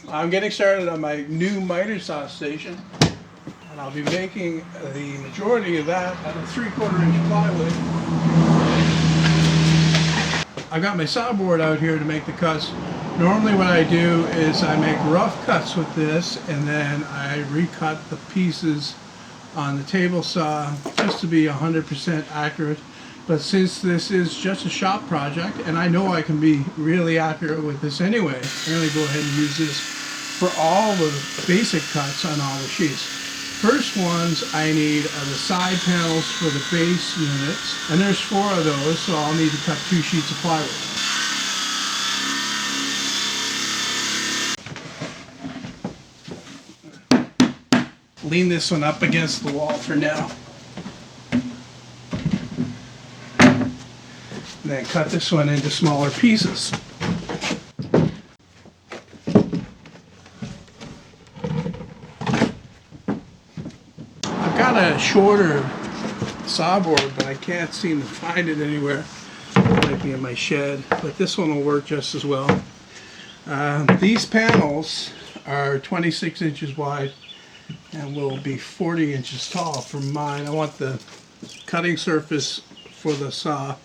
I'm getting started on my new miter saw station, and I'll be making the majority of that out of 3/4 inch plywood. I've got my saw board out here to make the cuts. Normally what I do is I make rough cuts with this, and then I recut the pieces on the table saw just to be 100% accurate. But since this is just a shop project, and I know I can be really accurate with this anyway, I'm going to go ahead and use this for all the basic cuts on all the sheets. First ones I need are the side panels for the base units, and there's 4 of those, so I'll need to cut 2 sheets of plywood. Lean this one up against the wall for now. And then cut this one into smaller pieces. I've got a shorter saw board, but I can't seem to find it anywhere. It might be in my shed, but this one will work just as well. These panels are 26 inches wide and will be 40 inches tall for mine. I want the cutting surface for the saw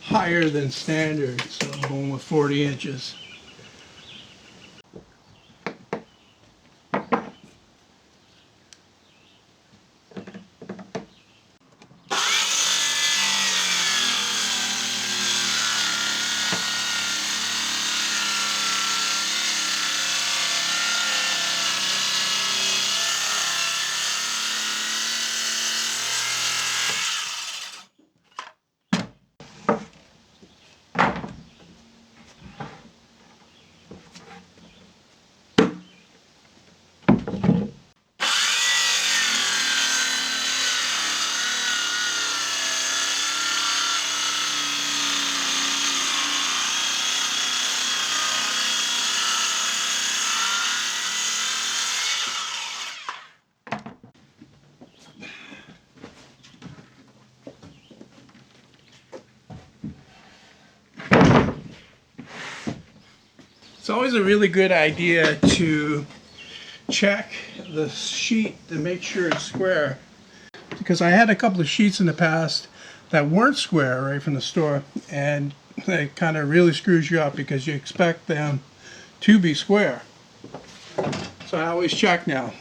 higher than standard, so I'm going with 40 inches. It's always a really good idea to check the sheet to make sure it's square, because I had a couple of sheets in the past that weren't square right from the store, and it kind of really screws you up because you expect them to be square. So I always check now.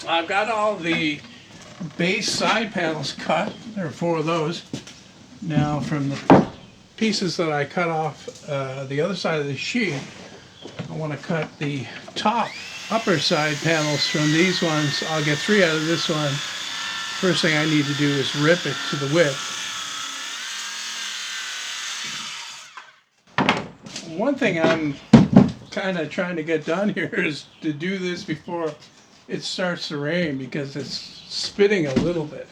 I've got all the base side panels cut. There are 4 of those. Now from the pieces that I cut off the other side of the sheet, I want to cut the top upper side panels from these ones. I'll get 3 out of this one. First thing I need to do is rip it to the width. One thing I'm kind of trying to get done here is to do this before it starts to rain, because it's spitting a little bit.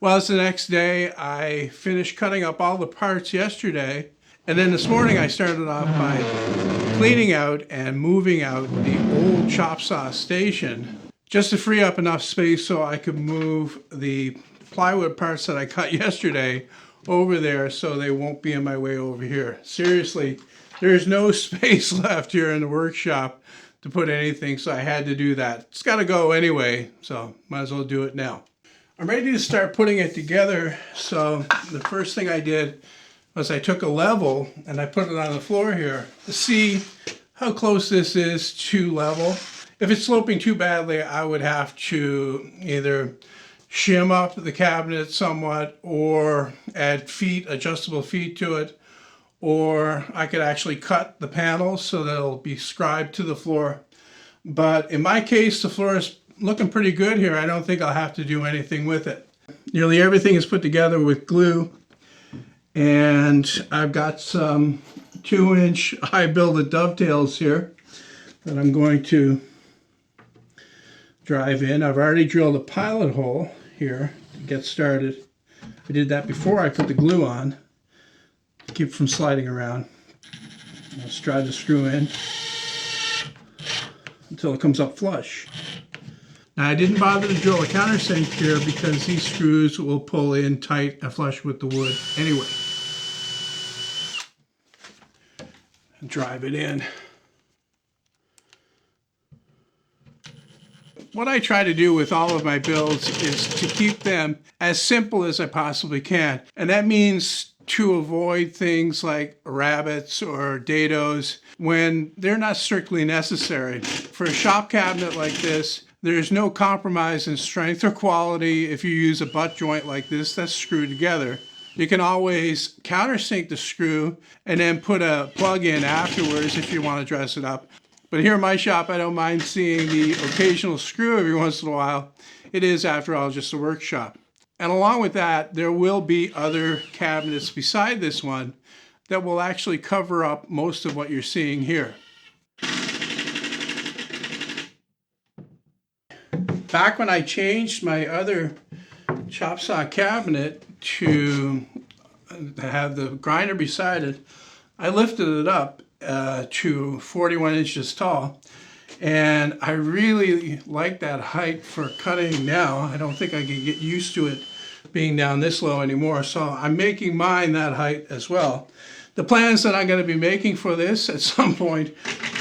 Well, it's the next day. I finished cutting up all the parts yesterday, and then this morning I started off by cleaning out and moving out the old chop saw station just to free up enough space so I could move the plywood parts that I cut yesterday over there so they won't be in my way over here. Seriously, there's no space left here in the workshop to put anything, so I had to do that. It's got to go anyway, so might as well do it now. I'm ready to start putting it together, so the first thing I did was I took a level and I put it on the floor here to see how close this is to level. If it's sloping too badly, I would have to either shim up the cabinet somewhat or add feet, adjustable feet to it, or I could actually cut the panels so that it'll be scribed to the floor. But in my case, the floor is looking pretty good here. I don't think I'll have to do anything with it. Nearly everything is put together with glue, and I've got some 2-inch high billet dovetails here that I'm going to drive in. I've already drilled a pilot hole here to get started. I did that before I put the glue on to keep it from sliding around. Let's try to screw in until it comes up flush. Now, I didn't bother to drill a countersink here because these screws will pull in tight and flush with the wood anyway. And drive it in. What I try to do with all of my builds is to keep them as simple as I possibly can. And that means to avoid things like rabbets or dados when they're not strictly necessary. For a shop cabinet like this, there's no compromise in strength or quality if you use a butt joint like this that's screwed together. You can always countersink the screw and then put a plug in afterwards if you want to dress it up. But here in my shop, I don't mind seeing the occasional screw every once in a while. It is, after all, just a workshop. And along with that, there will be other cabinets beside this one that will actually cover up most of what you're seeing here. Back when I changed my other chop saw cabinet to have the grinder beside it, I lifted it up to 41 inches tall, and I really like that height for cutting now. I don't think I can get used to it being down this low anymore, so I'm making mine that height as well. The plans that I'm going to be making for this at some point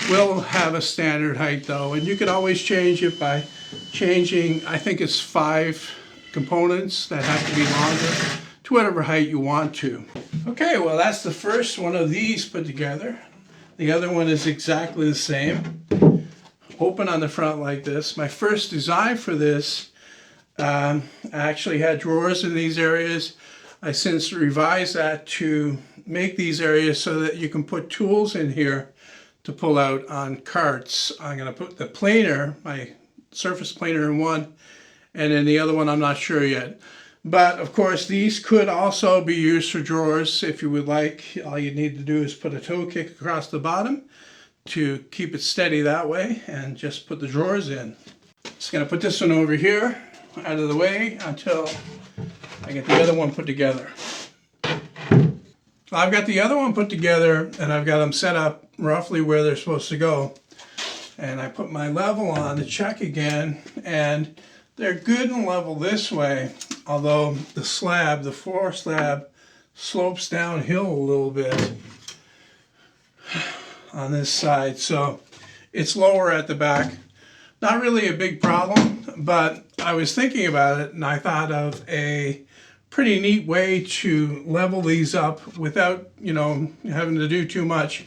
will have a standard height though, and you can always change it by changing, I think it's 5 components that have to be longer to whatever height you want to. Okay, well that's the first one of these put together. The other one is exactly the same. Open on the front like this. My first design for this, I actually had drawers in these areas. I since revised that to make these areas so that you can put tools in here to pull out on carts. I'm going to put the planer, my surface planer, in one, and then the other one I'm not sure yet. But of course these could also be used for drawers if you would like. All you need to do is put a toe kick across the bottom to keep it steady that way, and just put the drawers in. Just going to put this one over here out of the way until I get the other one put together. I've got the other one put together and I've got them set up roughly where they're supposed to go. And I put my level on to check again, and they're good and level this way, although the slab, the floor slab, slopes downhill a little bit on this side, so it's lower at the back. Not really a big problem, but I was thinking about it and I thought of a pretty neat way to level these up without, having to do too much.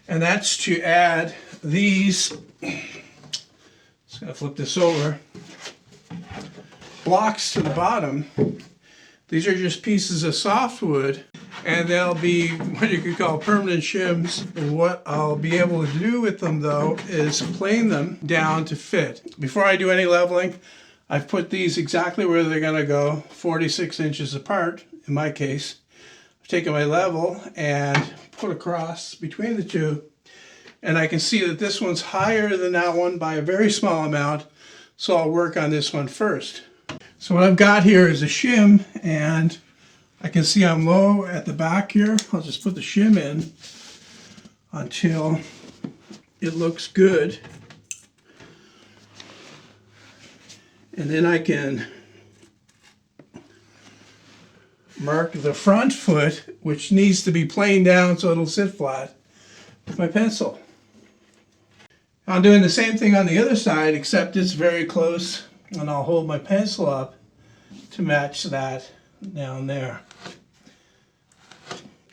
And that's to add these, just gonna flip this over, blocks to the bottom. These are just pieces of softwood, and they'll be what you could call permanent shims. What I'll be able to do with them though is plane them down to fit. Before I do any leveling, I've put these exactly where they're gonna go, 46 inches apart in my case. I've taken my level and put across between the two, and I can see that this one's higher than that one by a very small amount, so I'll work on this one first. So what I've got here is a shim, and I can see I'm low at the back here. I'll just put the shim in until it looks good. And then I can mark the front foot, which needs to be planed down so it'll sit flat, with my pencil. I'm doing the same thing on the other side, except it's very close, and I'll hold my pencil up to match that down there.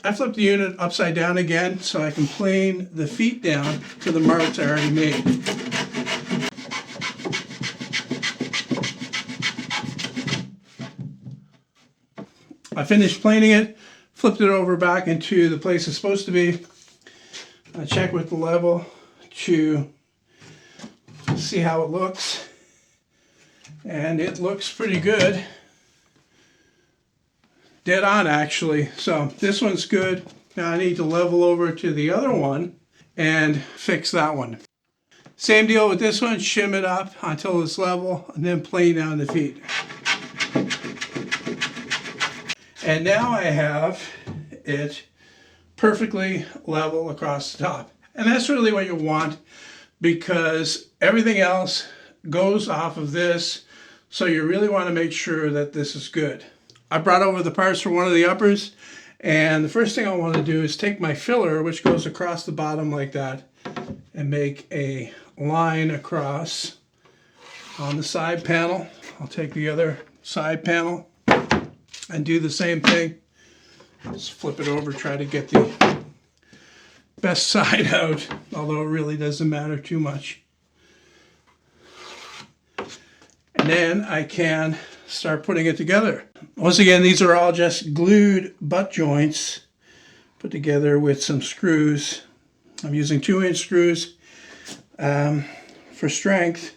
I flipped the unit upside down again so I can plane the feet down to the marks I already made. I finished planing it flipped it over back into the place it's supposed to be. I check with the level to see how it looks, and it looks pretty good. Dead on, actually. So this one's good. Now I need to level over to the other one and fix that one. Same deal with this one, shim it up until it's level and then plane down the feet. And now I have it perfectly level across the top. And that's really what you want, because everything else goes off of this. So you really want to make sure that this is good. I brought over the parts for one of the uppers, and the first thing I want to do is take my filler, which goes across the bottom like that, and make a line across on the side panel. I'll take the other side panel and do the same thing. Just flip it over, try to get the best side out, although it really doesn't matter too much. And then I can start putting it together. Once again, these are all just glued butt joints put together with some screws. I'm using 2-inch screws for strength.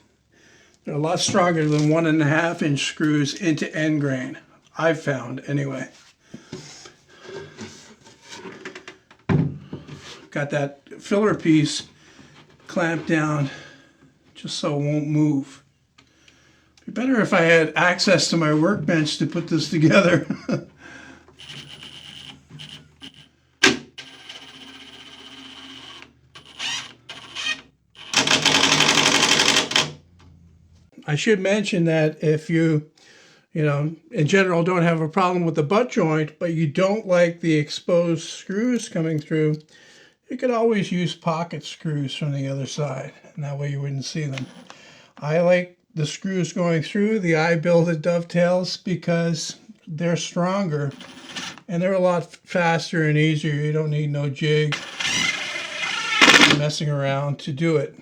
They're a lot stronger than 1.5-inch screws into end grain, I've found anyway. Got that filler piece clamped down just so it won't move. It'd be better if I had access to my workbench to put this together. I should mention that if you in general don't have a problem with the butt joint, but you don't like the exposed screws coming through, you could always use pocket screws from the other side, and that way you wouldn't see them. I like the screws going through the eye-builded dovetails because they're stronger and they're a lot faster and easier. You don't need no jig messing around to do it.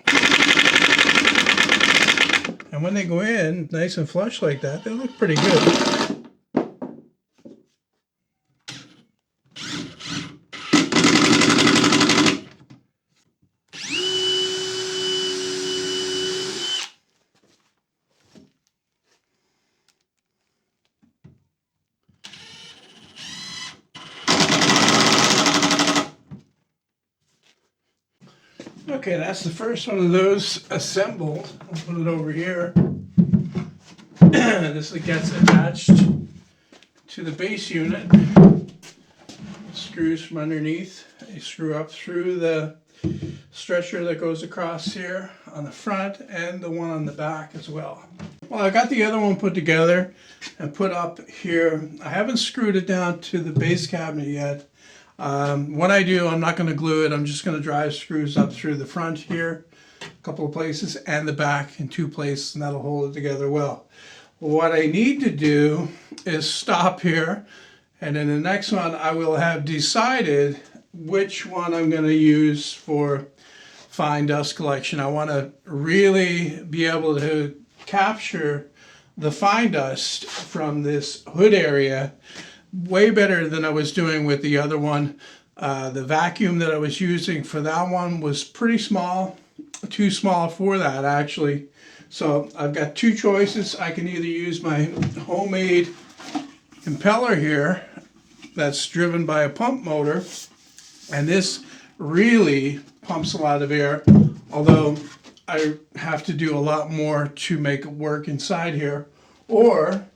And when they go in nice and flush like that, they look pretty good. Okay, that's the first one of those assembled. I'll put it over here. This gets attached to the base unit. Screws from underneath. You screw up through the stretcher that goes across here on the front and the one on the back as well. Well, I got the other one put together and put up here. I haven't screwed it down to the base cabinet yet. When I do, I'm not going to glue it. I'm just going to drive screws up through the front here, a couple of places, and the back in 2 places, and that'll hold it together well. What I need to do is stop here, and in the next one I will have decided which one I'm going to use for fine dust collection. I want to really be able to capture the fine dust from this hood area way better than I was doing with the other one. The vacuum that I was using for that one was pretty small, too small for that actually. So I've got 2 choices. I can either use my homemade impeller here that's driven by a pump motor, and this really pumps a lot of air, although I have to do a lot more to make it work inside here, or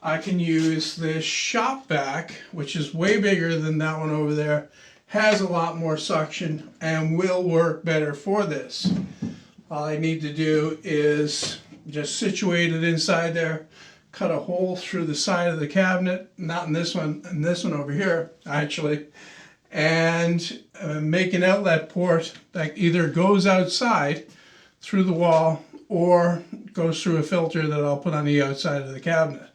I can use this shop vac, which is way bigger than that one over there, has a lot more suction and will work better for this. All I need to do is just situate it inside there, cut a hole through the side of the cabinet, not in this one, in this one over here actually, and make an outlet port that either goes outside through the wall or goes through a filter that I'll put on the outside of the cabinet.